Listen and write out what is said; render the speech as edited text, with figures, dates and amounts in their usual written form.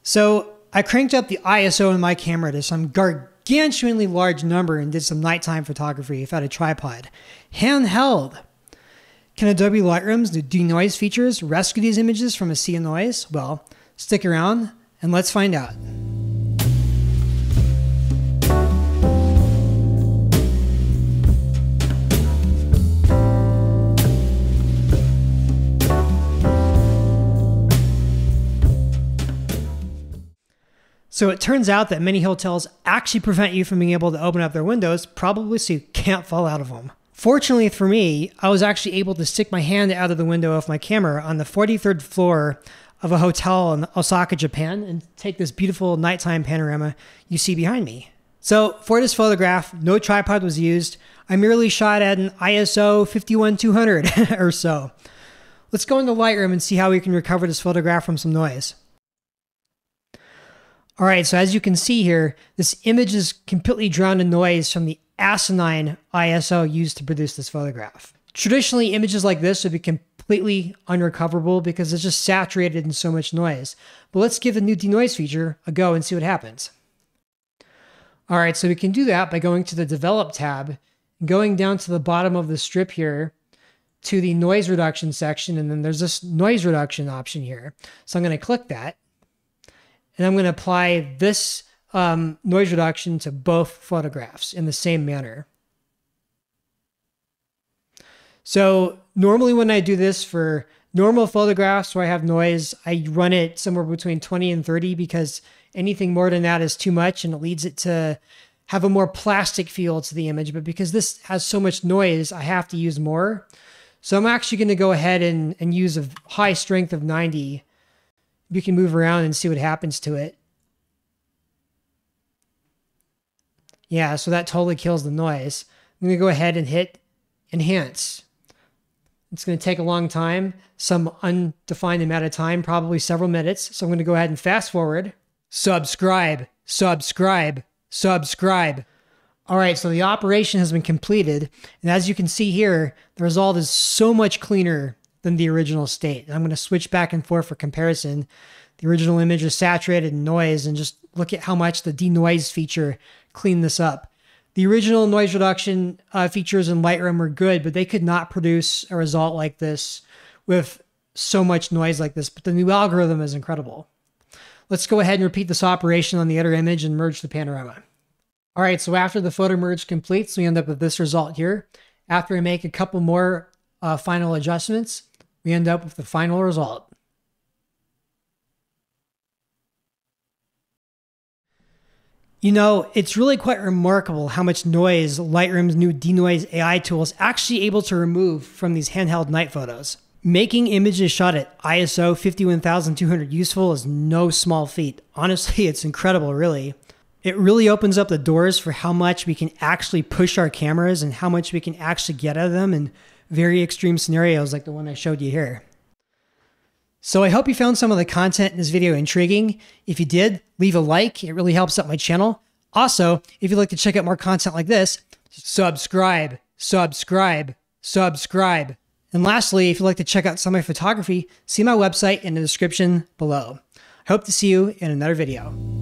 So I cranked up the ISO in my camera to some gargantuanly large number and did some nighttime photography without a tripod. Handheld. Can Adobe Lightroom's new denoise features rescue these images from a sea of noise? Well, stick around and let's find out. So it turns out that many hotels actually prevent you from being able to open up their windows, probably so you can't fall out of them. Fortunately for me, I was actually able to stick my hand out of the window of my camera on the 43rd floor of a hotel in Osaka, Japan, and take this beautiful nighttime panorama you see behind me. So for this photograph, no tripod was used. I merely shot at an ISO 51200 or so. Let's go into Lightroom and see how we can recover this photograph from some noise. All right, so as you can see here, this image is completely drowned in noise from the asinine ISO used to produce this photograph. Traditionally, images like this would be completely unrecoverable because it's just saturated in so much noise. But let's give the new denoise feature a go and see what happens. All right, so we can do that by going to the Develop tab, and going down to the bottom of the strip here to the noise reduction section, and then there's this noise reduction option here. So I'm going to click that. And I'm going to apply this noise reduction to both photographs in the same manner. So normally when I do this for normal photographs where I have noise, I run it somewhere between 20 and 30 because anything more than that is too much and it leads it to have a more plastic feel to the image. But because this has so much noise, I have to use more. So I'm actually going to go ahead and use a high strength of 90. You can move around and see what happens to it. Yeah, so that totally kills the noise. I'm going to go ahead and hit Enhance. It's going to take a long time, some undefined amount of time, probably several minutes. So I'm going to go ahead and fast forward. Subscribe, subscribe, subscribe. All right, so the operation has been completed. And as you can see here, the result is so much cleaner than the original state. I'm going to switch back and forth for comparison. The original image is saturated in noise, and just look at how much the denoise feature cleaned this up. The original noise reduction features in Lightroom were good, but they could not produce a result like this with so much noise like this. But the new algorithm is incredible. Let's go ahead and repeat this operation on the other image and merge the panorama. All right, so after the photo merge completes, we end up with this result here. After we make a couple more final adjustments, we end up with the final result. You know, it's really quite remarkable how much noise Lightroom's new Denoise AI tool is actually able to remove from these handheld night photos. Making images shot at ISO 51200 useful is no small feat. Honestly, it's incredible, really. It really opens up the doors for how much we can actually push our cameras and how much we can actually get out of them in very extreme scenarios like the one I showed you here. So I hope you found some of the content in this video intriguing. If you did, leave a like. It really helps out my channel. Also, if you'd like to check out more content like this, subscribe, subscribe, subscribe. And lastly, if you'd like to check out some of my photography, see my website in the description below. I hope to see you in another video.